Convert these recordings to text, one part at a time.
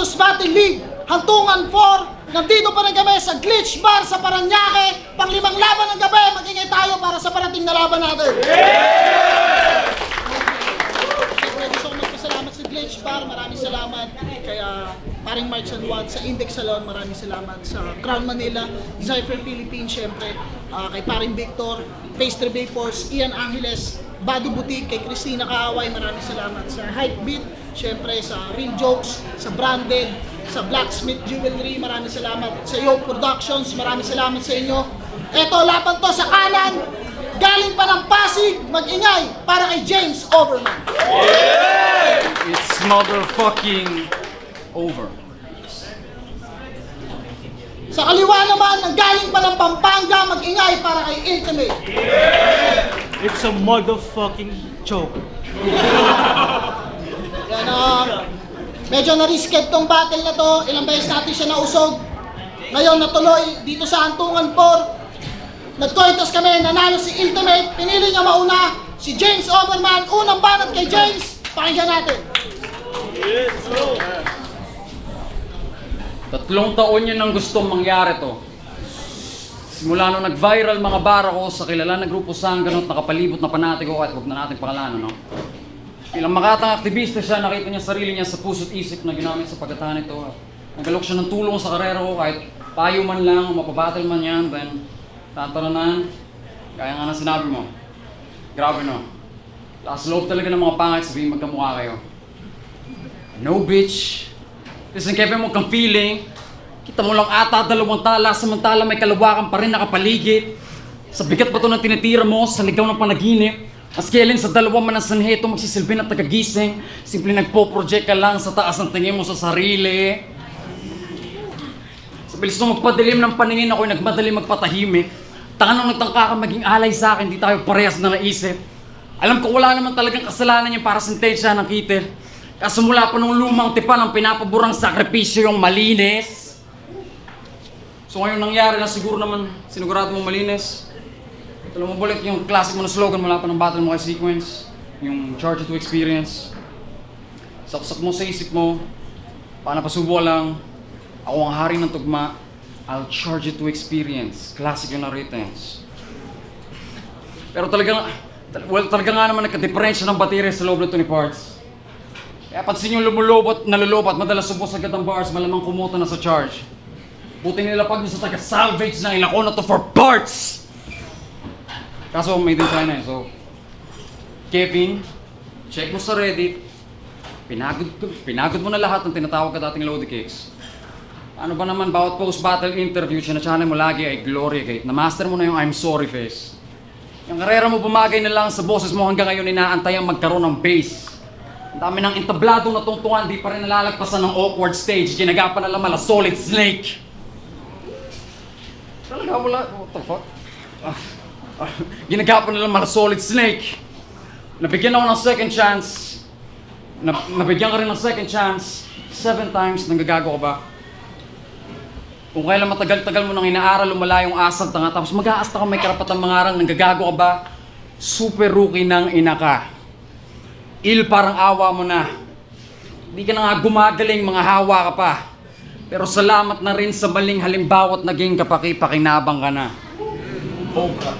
Versus Battle League, Hantungan 4. Nandito pa rin kami sa Glitch Bar sa Paranaque. Pang-5 laban ng gabi. Mag-ingay tayo para sa parating na laban natin. Siyempre, gusto ko magpasalamat sa Glitch Bar. Maraming salamat kaya paring March and Juan sa Index Salon. Maraming salamat sa Crown Manila, Zypher Philippines, siyempre. Kay paring Victor, Pastry Vapors, Ian Angeles, Badu Boutique, kay Christina Kaaway. Maraming salamat sa Hypebeat, siyempre sa Real Jokes, sa Branded, sa Blacksmith Jewelry, maraming salamat sa Yo Productions, maraming salamat sa inyo. Eto, laban to sa kanan, galing pa ng Pasig, mag-ingay para kay James Overman. Yeah! It's motherfucking over. Sa kaliwa naman, galing pa ng Pampanga, mag-ingay para kay Ultimate. Yeah! It's a motherfucking joke. Yan, medyo na-risket tong battle na to. Ilang beses natin siya nausog. Ngayon natuloy dito sa Hantungan 4. Nag-cointos kami, nanalo si Ultimate. Pinili niya mauna si James Overman. Unang banat kay James. Pakinggan natin. Yes, bro. 3 taon yun ang gustong mangyari to. Simula nung nag-viral mga bara ko sa kilala na grupo Sangganot, nakapalibot na panatiko kahit huwag na natin pangalanan, no? Ilang makatang aktivista siya, nakita niya sarili niya sa puso't isip na ginamit sa pagkatan nito. Nagalok siya ng tulong sa karera ko kahit payo man lang, mapabattle man yan, then tataranan. Kaya nga na sinabi mo. Grabe no. Lakas loob talaga ng mga pangit sabihin magkamukha kayo. No bitch. Listen, Kevin mo kang feeling. Kita mo lang ata 2 tala, samantala may kalawakan pa rin nakapaligid. Sa bigat ba ito ng tinitira mo, sa ligaw ng panaginip? Mas kailan sa 2 man ang sanheto magsisilbi na tagagising, simple nagpo-project ka lang sa taas ng tingin mo sa sarili. Sa bilis nung magpadilim ng paningin, ako'y nagmadali magpatahimik. Tanga nung nagtangka ka maging alay sa akin, di tayo parehas na naisip. Alam ko wala naman talagang kasalanan yung para sentensya ng kitil. Kaso mula pa nung lumang tipan ang pinapaborang sakripisyo yung malinis. So ngayon nangyari na siguro naman, sinigurado mo malinis. Alam mo balik yung classic mo na slogan mula pa ng battle mo kay Sequence, yung charge to experience. Saksak mo sa isip mo, panapasubo lang, ako ang hari ng tugma, I'll charge it to experience. Classic yung narratings. Pero talaga nga naman nagka-differensya ng baterya sa loob ng Tony Parts. Kaya pansin yung lumulobot, nalulobot, madalas subos agad ang bars, malamang kumuta na sa charge. Buti nilapag nyo sa taga-salvage na ilako na to for parts! Kaso made in China eh, so Kevin, check mo sa Reddit. Pinagod mo na lahat ng tinatawag ka dating Lodi Cakes. Ano ba naman, bawat post-battle interview, sinachannel mo lagi ay Glory Gate. Na-master mo na yung I'm sorry face. Yung karera mo bumagay na lang sa boses mo hanggang ngayon inaantay ang magkaroon ng bass. Ang dami ng entabladong natungtungan, di pa rin nalalagpasan ng awkward stage. Ginagapan na lang mala solid snake. Talaga wala, what the fuck? Ginagapan na lang mala solid snake. Nabigyan ako ng second chance. Nabigyan ka rin ng second chance. 7 times, nanggagago ka ba? Kung kailan matagal-tagal mo nang inaaral, lumala yung asal tanga, tapos mag-aasta ka may karapatang mangarang, nanggagago ka ba? Super rookie ng ina ka. Parang awa mo na. Hindi ka na nga gumagaling, mga hawa ka pa. Pero salamat na rin sa maling halimbawa at naging kapaki-pakinabang ka na. Obra.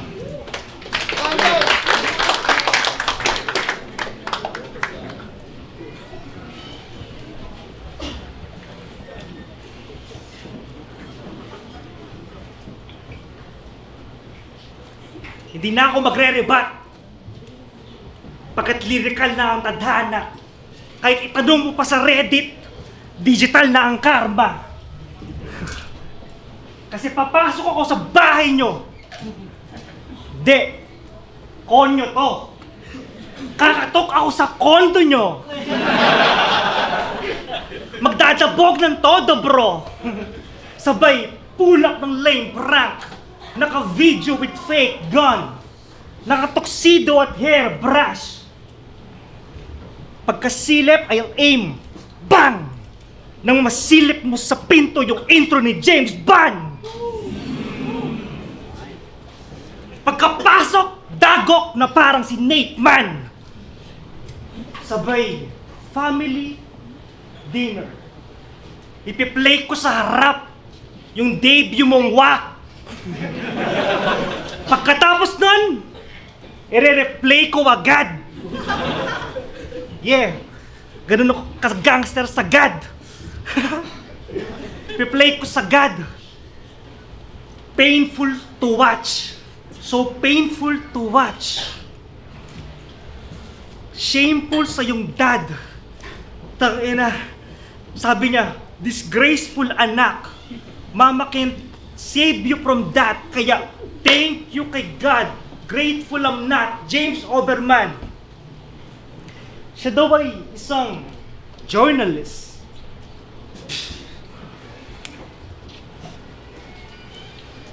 Hindi na ako magre-rebat. Pagkat lyrical na ang tadhana. Kahit itanong mo pa sa Reddit, digital na ang karma. Kasi papasok ako sa bahay nyo. Hindi. Konyo to. Kakatok ako sa kondo nyo. Magdadabog ng todo, bro. Sabay, pulak ng lame prank. Naka-video with fake gun. Naka-tuxedo at hairbrush. Pagkasilip, I'll aim. Bang! Nang masilip mo sa pinto yung intro ni James Bond. Pagkapasok, dagok na parang si Nate Man. Sabay, family dinner. Ipi-play ko sa harap yung debut mong wak. Pagkatapos nun, i-replay ko agad. Yeah, ganun ako ka-gangster sagad. Ipi-play ko sagad. Painful to watch. So painful to watch. Shameful sa yung dad. Tangina, sabi niya, disgraceful anak. Mama can't save you from that. Kaya, thank you kay God. Grateful I'm not. James Oberman. Siya daw ay isang journalist.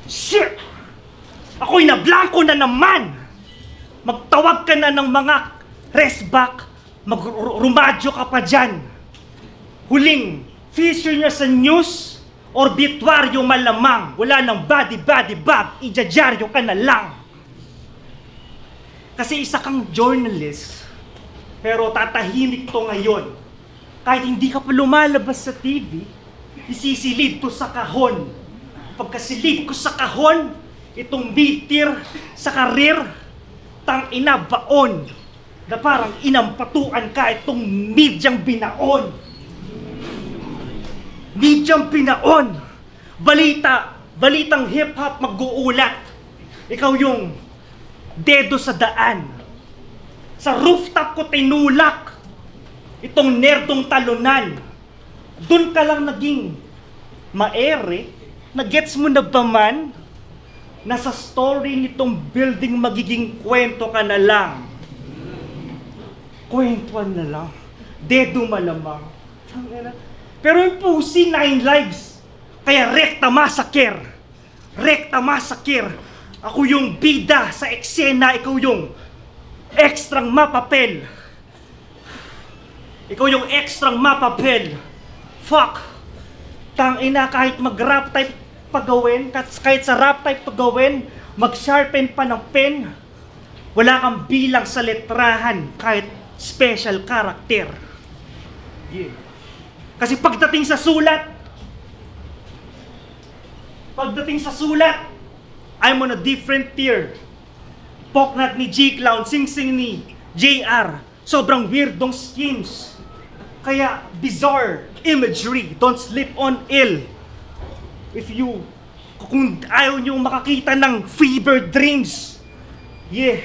Shit! Ako'y nablangko na naman! Magtawag ka na ng mga resback. Magrumadyo ka pa dyan. Huling feature niya sa news, obituaryo malamang. Wala nang bag, ijajaryo ka na lang. Kasi isa kang journalist, pero tatahimik to ngayon. Kahit hindi ka pa lumalabas sa TV, isisilid to sa kahon. Pagkasilid ko sa kahon, itong mid-tier sa karir, tang-ina baon, na parang inampatuan ka itong medyang binaon. Medyang binaon. Balitang hip-hop mag-uulat. Ikaw yung dedo sa daan. Sa rooftop ko tinulak itong nerdong talunan. Doon ka lang naging maere. Na-gets mo na ba man? Nasa story nitong building magiging kwento ka na lang. Kwentuan na lang. Dedo malamang. Pero yung pusi 9 lives. Kaya rekta masakir. Rekta masakir. Ako yung bida sa eksena. Ikaw yung ekstrang mapapel. Ikaw yung ekstrang mapapel. Fuck. Tangina, kahit mag-rap type pagawin, kahit sa rap type to gawin, mag-sharpen pa ng pen, wala kang bilang sa letrahan kahit special character. Yeah. Kasi pagdating sa sulat, I'm on a different tier. Poknat ni G-Clown, sing-sing ni JR, sobrang weirdong schemes. Kaya bizarre imagery, don't sleep on ill. Kung ayaw nyo makakita ng fever dreams. Yeah,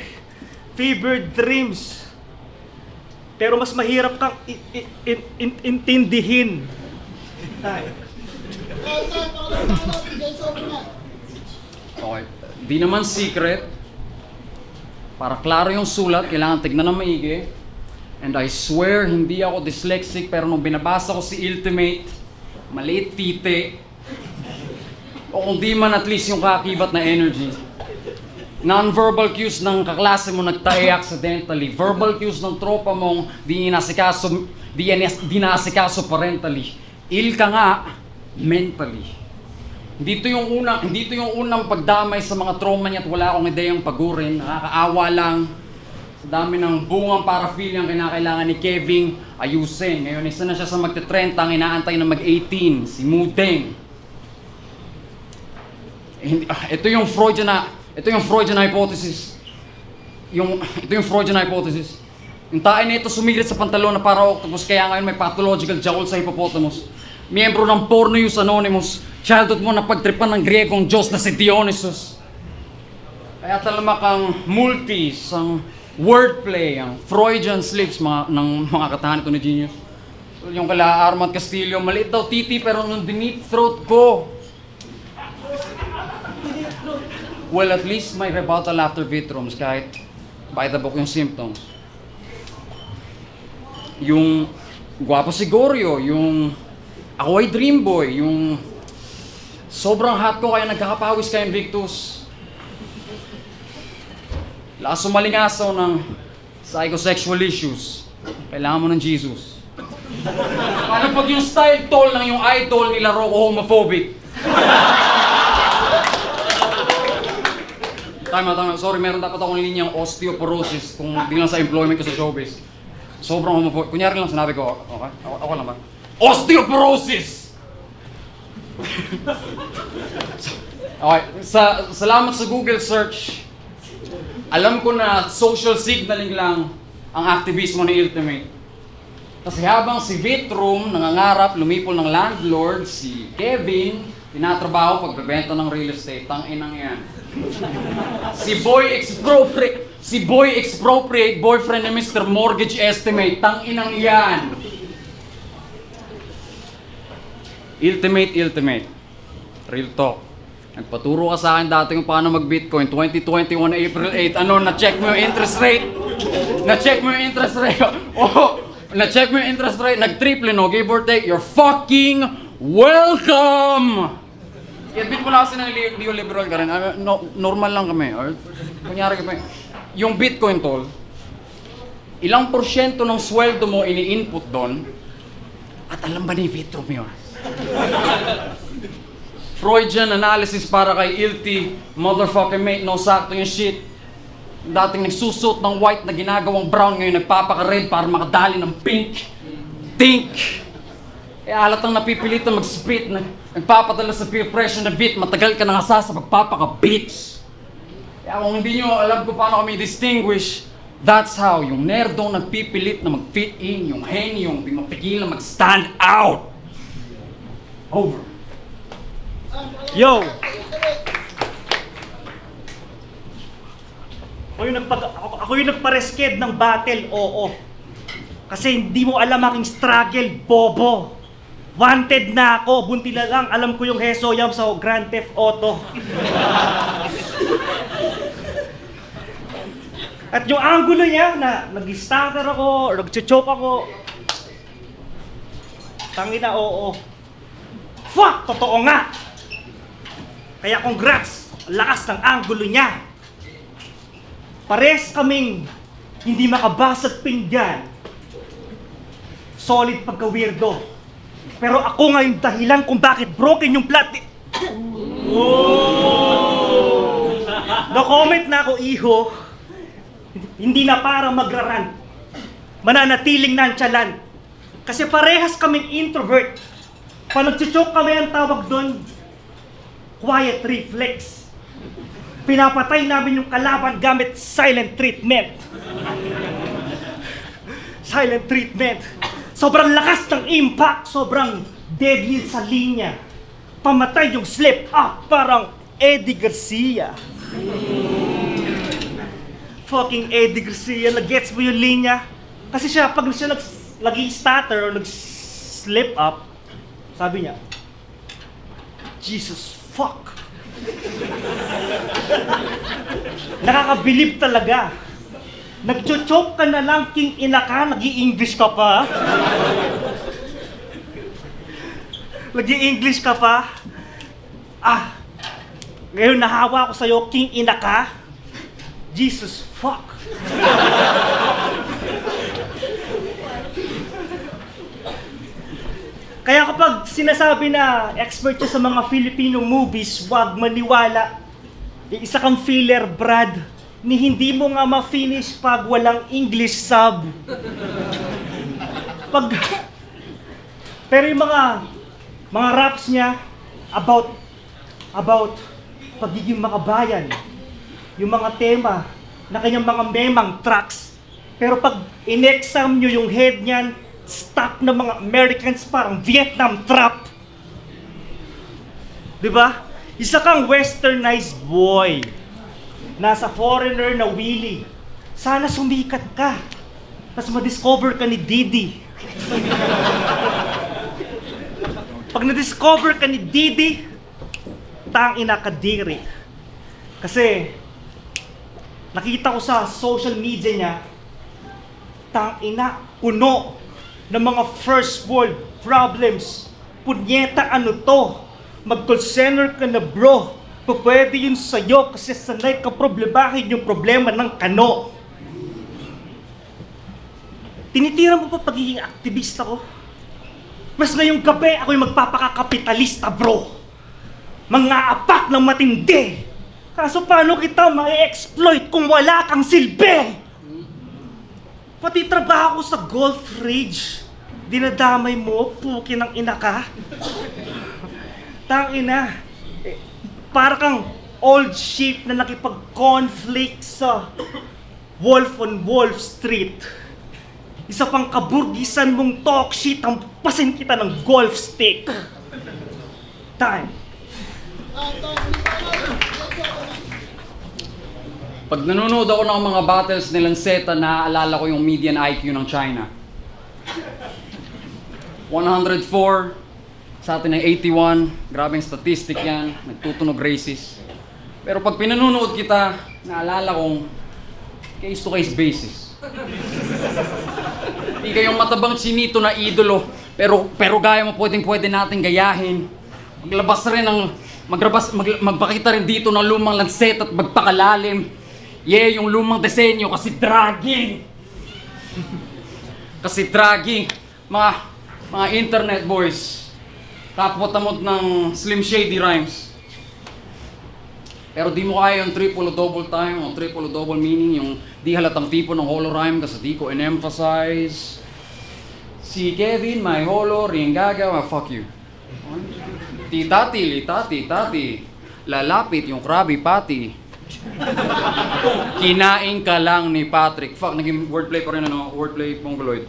fever dreams. Pero mas mahirap kang intindihin. Okay, di naman secret. Para klaro yung sulat, kailangan tignan ng maigi. And I swear, hindi ako dyslexic, pero nung binabasa ko si Ultimate, maliit tite, o kung di man at least yung kakibat na energy. Non-verbal cues ng kaklase mo nagtae accidentally. Verbal cues ng tropa mong di nasikaso parentally. Il ka nga, mentally. Dito yung unang pagdamay sa mga trauma niya at wala akong ideyang pagurin. Nakakaawa lang. Sa dami ng bungang paraphilia ang kinakailangan ni Kevin ayusin. Ngayon isa na siya sa magte-30 ang inaantay na mag-18, si Mudeng. Ito yung Freudian hypothesis. Ito yung Freudian hypothesis. Yung tae na ito sumirit sa pantalon na para octopus, kaya ngayon may pathological jowl sa hippopotamus. Miyembro ng Porno Use Anonymous. Childhood mo na pagtripan ng Griegong Diyos na si Dionysus. Kaya talamak ang multis, ang wordplay, ang Freudian slips ng mga katahan ito ni Genius. So, yung kala Armand Castillo, maliit daw titi pero nung deep throat ko. Well, at least may rebuttal after Vitrums kahit by the book yung symptoms. Yung gwapo si Goryo, yung ako ay dream boy, yung sobrang hot ko kaya nagkakapawis ka Invictus. Lakas malingasaw ng psychosexual issues. Kailangan mo ng Jesus. Paano pag yung style tall ng yung idol nila Rocco homophobic? Tama. Sorry, meron dapat akong linyang osteoporosis kung di lang sa employment ko sa showbiz. Sobrang homophobic. Kunyari lang sinabi ko, okay? Ako lang ba? Osteoporosis! Okay, salamat sa Google search. Alam ko na social signaling lang ang aktivismo ni Ultimate. Kasi habang si Vitrum nangangarap lumipol ng landlord, si Kevin tinatrabaho pagbebenta ng real estate. Tang-inang yan. Si Boy Expropriate, boyfriend ni Mr. Mortgage Estimate. Tang-inang yan. Ultimate. Real talk. Nagpaturo ka sa akin dati kung paano mag-Bitcoin. 2021 April 8. Ano, na-check mo yung interest rate? Na-check mo yung interest rate? Oh, na-check mo yung interest rate? Nag-triple, no? Give or take, you're fucking welcome! I-admit mo na kasi ng neoliberal ka rin. Normal lang kami. Or, kunyari kami. Yung Bitcoin, tol, ilang porsyento ng sweldo mo ini-input doon? At alam ba ni Vitrum yun? Freudian analysis para kay Ilty, motherfucking mate, no sakto yung shit. Dating nagsusot ng white na ginagawang brown, ngayon nagpapaka-red para makadali ng pink. Think! Halatang napipilit na mag-spit, nagpapadala sa peer pressure na beat, matagal ka na nga sa pagpapaka-beats. Kaya kung hindi nyo alam kung paano kami distinguish, that's how yung nerdong nagpipilit na mag-fit in, yung henyong di mapigil na mag-stand out. Over. Yo! Ako yung nagparesked ng battle, oo. Kasi hindi mo alam aking struggle, bobo. Wanted na ako, bunti na lang, alam ko yung Hesoyam sa Grand Theft Auto. At yung angulo niya na nag-stutter ako, or nag-choke ako. Tangina, oo. Fuck! Totoo nga! Kaya congrats! Lakas ng angulo niya! Pares kaming hindi makabasag pinggan. Solid pagka-weirdo. Pero ako nga yung dahilan kung bakit broken yung plot ni... No comment na ako, iho. Hindi na para magrarant. Mananatiling nonchalant. Kasi parehas kaming introvert. Pag nag-choke kami, ang tawag doon, quiet reflex. Pinapatay namin yung kalaban gamit silent treatment. Silent treatment. Sobrang lakas ng impact, sobrang deadly sa linya. Pamatay yung slip up, parang Eddie Garcia. Fucking Eddie Garcia, nag-gets mo yung linya? Kasi siya, pag siya nag-stutter o nag-slip up, sabi niya, Jesus fuck. Nakakabilib talaga. Nag-choke ka na lang, king ina ka, nag-i-English ka pa. Nag-i-English ka pa. Ngayon nahawa ko sa'yo, king ina ka. Jesus fuck. Kaya kapag sinasabi na expert ka sa mga Filipino movies, wag maniwala. Isa kang filler, Brad, ni hindi mo nga ma-finish pag walang English sub. Pero yung mga raps niya about pagiging makabayan, yung mga tema na kanyang mga memang tracks. Pero pag in-exam nyo yung head niyan, stuck na mga Americans, parang Vietnam trap. Diba? Isa kang westernized boy. Nasa foreigner na Willie. Sana sumikat ka. Tapos ma-discover ka ni Didi. Pag na-discover ka ni Didi, tangina ka diri. Kasi nakita ko sa social media niya, tangina, puno ng mga first world problems. Punyeta, ano to? Mag-call center ka na, bro. Pwede yun sa'yo kasi sanay ka problemahin yung problema ng kano. Tinitira mo pa pagiging aktivista ko? Mas ngayong gabi, ako yung magpapakakapitalista, bro. Mga apak ng matindi. Kaso paano kita ma-exploit kung wala kang silbi? Pati trabaho ko sa Golf Rage, dinadamay mo, puki ng ina ka. Tangina. Para kang old sheep na nakipag-conflict sa Wolf on Wall Street. Isa pang kaburgisan mong talk shit, ang pasin kita ng golf stick. Time. Pag nanonood ako ng mga battles nilang Zeta, naaalala ko yung median IQ ng China. 104, sa atin ay 81. Grabing statistic yan, nagtutunog racist. Pero pag pinanonood kita, naalala kong case-to-case basis. Hindi kayong matabang chinito na idolo, pero gaya mo pwede natin gayahin. Maglabas rin ng, magpakita rin dito ng lumang Lancet at magpakalalim. Yeah, yung lumang disenyo kasi draging. Kasi draging. Mga internet boys, kapot-amot ng Slim Shady rhymes. Pero di mo kaya yung triple o double time o triple o double meaning, yung di halatang tipo ng holo rhyme kasi di ko in-emphasize. Si Kevin, my holo, ringaga, fuck you. Titati, lalapit yung Krabby Patty. Kinain ka lang ni Patrick. Fuck, naging wordplay pa rin wordplay mongoloid.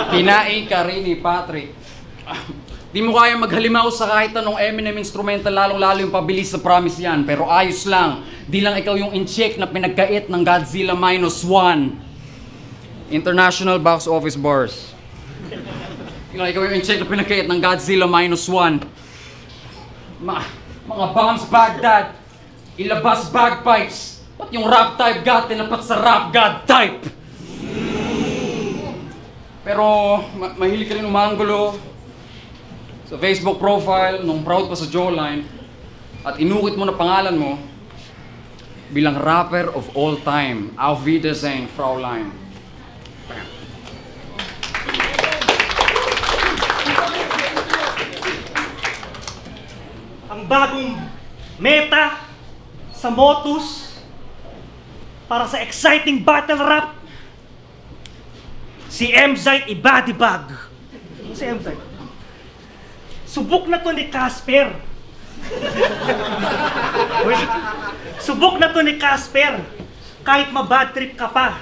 Kinain ka rin ni Patrick. Di mo kaya maghalimaw sa kahit anong Eminem instrumental, lalong-lalo yung pabilis sa Promise yan. Pero ayos lang. Di lang ikaw yung in-check na pinagkait ng Godzilla -1. International box office bars. Di lang ikaw yung in-check na pinagkait ng Godzilla -1. Mga bombs Baghdad. Ilabas bagpipes. Ba't yung rap type god tinapat sa rap god type? Pero mahilig ka rin umanggulo sa Facebook profile nung proud pa sa jawline at inukit mo na pangalan mo bilang rapper of all time. Auf Wiedersehen, Fraulein. Ang bagong meta sa Motus para sa exciting battle rap, si Emzite Ibadibag. Si Emzite. Subok na to ni Casper. Subok na to ni Casper. Kahit ma-bad trip ka pa,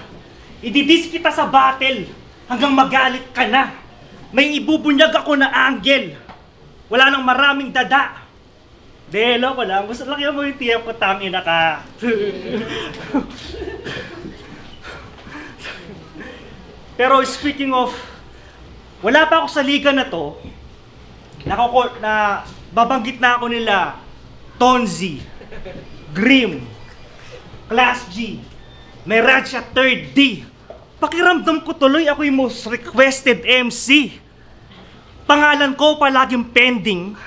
ididis kita sa battle hanggang magalit ka na. May ibubunyag ako na angle. Wala nang maraming dada. Delo ko lang. Gusto lang mo yung tiyap ko, tangina ka. Pero speaking of, wala pa ako sa liga na to. Babanggit na ako nila Tonzi, Grim, Class G, Meracha 3rd D. Pakiramdam ko tuloy ako yung most requested MC. Pangalan ko palaging pending.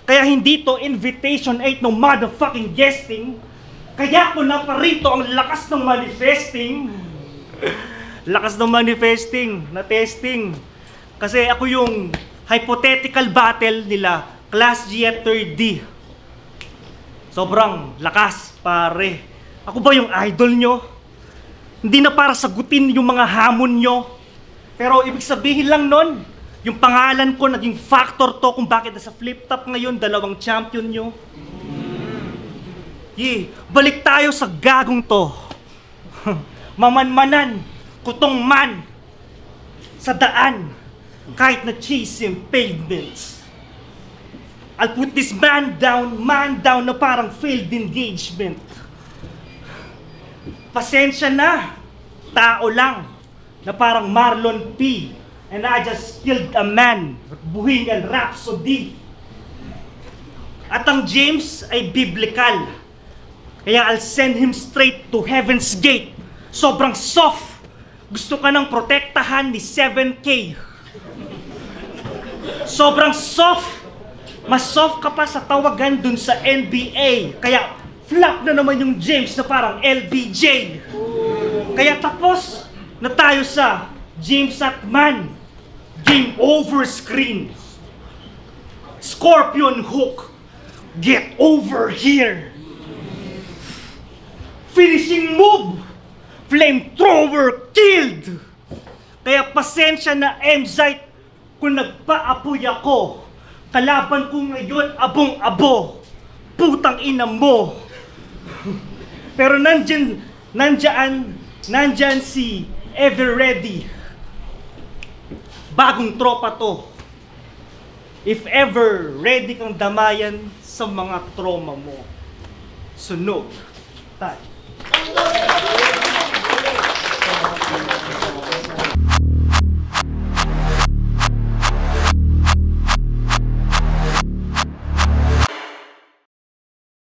Kaya hindi to invitation 8 ng motherfucking guesting. Kaya ako na parito ang lakas ng manifesting. Lakas ng manifesting, na testing. Kasi ako yung hypothetical battle nila, Class G at 3rd D. Sobrang lakas, pare. Ako ba yung idol nyo? Hindi na para sagutin yung mga hamon nyo. Pero ibig sabihin lang nun, yung pangalan ko naging factor to kung bakit nasa flip top ngayon, 2 champion nyo. Balik tayo sa gagong to. Mamanmanan, kutong man, sa daan, kahit na chasing pavements. I'll put this man down na parang failed engagement. Pasensya na, tao lang, na parang Marlon P. And I just killed a man with Bohemian Rhapsody. At ang James ay biblical. Kaya I'll send him straight to Heaven's Gate. Sobrang soft. Gusto ka nang protektahan ni 7K. Sobrang soft. Mas soft ka pa sa tawagan dun sa NBA. Kaya flop na naman yung James na parang LBJ. Kaya tapos na tayo sa James at Man. Game over screen. Scorpion hook. Get over here. Finishing move. Flamethrower killed. Kaya pasensya na Emzite kung nagpaapoy ako. Kalaban ko ngayon, abong-abo. Putang ina mo. Pero nandyan si Ever Ready. Bagong tropa to. If ever ready kang damayan sa mga trauma mo, sunog tayo.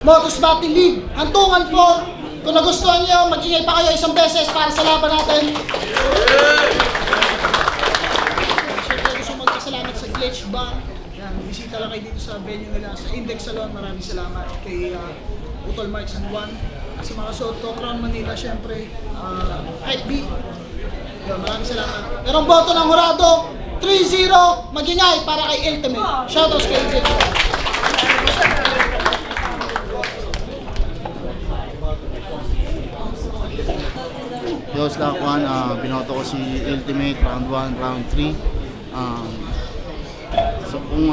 Motus Battle League, Hantungan 4. Kung nagustuhan nyo, mag-ingay pa kayo isang beses para sa laban natin. Siyempre gusto magpasalamat sa Glitch Bank. Yan, bisita lang kayo dito sa venue nila sa Index Salon. Maraming salamat kay Utol Marks and Juan. Sa mga suot ko, Crown Manila, siyempre, Hype Beat. Yan, maraming salamat. Pero ang boto ng Hurado, 3-0, mag-ingay para kay Ultimate. Shoutouts kay Glitch Bank. Yo, Slack 1, binoto ko si Ultimate, round 1, round 3. So kung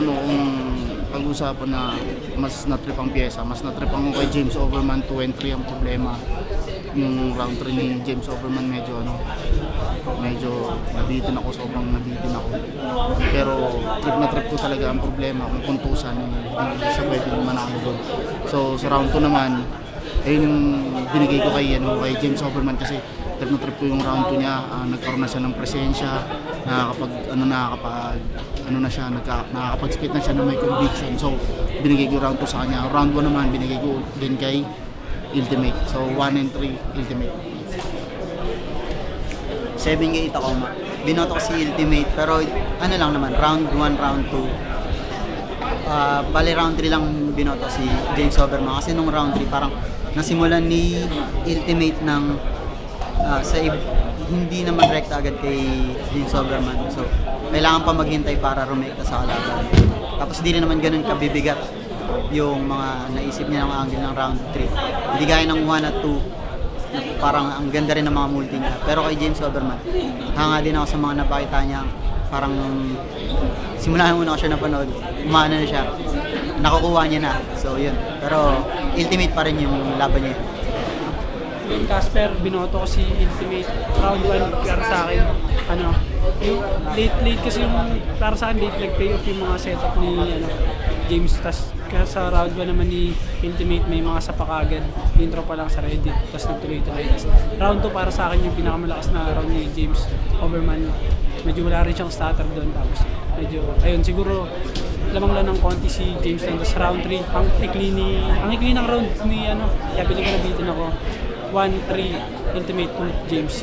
pag-usapan na mas natrip ang pyesa, mas natrip ako kay James Overman 2 and 3 ang problema. Yung round 3 ni James Overman medyo nabitin ako, sobrang nabitin ako. Pero trip na trip ko talaga ang problema, kung kuntusan, hindi siya pwede manalo doon. So sa round 2 naman, ayun yung binigay ko kay James Overman kasi trip na trip ko yung round 2 niya, nagkaroon na siya ng presensya, nakakapag-spit na siya ng may conviction. So binigay ko round 2 sa kanya. Round 1 naman binigay ko din kay Ultimate. So 1 and 3 Ultimate. 7-8 ako binoto ko si Ultimate, pero ano lang naman, round 1, round 2. Bali round 3 lang binoto si James Overman kasi nung round 3 parang nasimulan ni Ultimate ng hindi naman rekta agad kay James Overman. So kailangan pa maghintay para rumekta sa kalaban. Tapos hindi naman ganun kabibigat yung mga naisip niya ng angle ng round 3. Hindi gaya ng 1 at 2 na parang ang ganda rin ng mga multi niya. Pero kay James Overman, hanga din ako sa mga napakita niya. Parang simula muna ko siya napanood, umana na siya. Nakukuha niya na. So yun. Pero Ultimate pa rin yung laban niya. Yung Casper, binoto ko si Ultimate round 1 para sa akin. Yung late kasi yung para sa akin late pay off yung mga setup ni James. Tas sa round 1 naman ni Ultimate may mga sapak agad. Intro pa lang sa Reddit, tas nagtuloy-tuloy. Tas round 2 para sa akin yung pinakamalakas na round ni James Overman. Medyo wala rin siyang stutter doon. Tapos medyo, ayun siguro lamang lang ng konti si James doon. Tas round 3, ang ikli ng round ni kaya bilang ka nabitin ako. 1-3 Ultimate 2 James.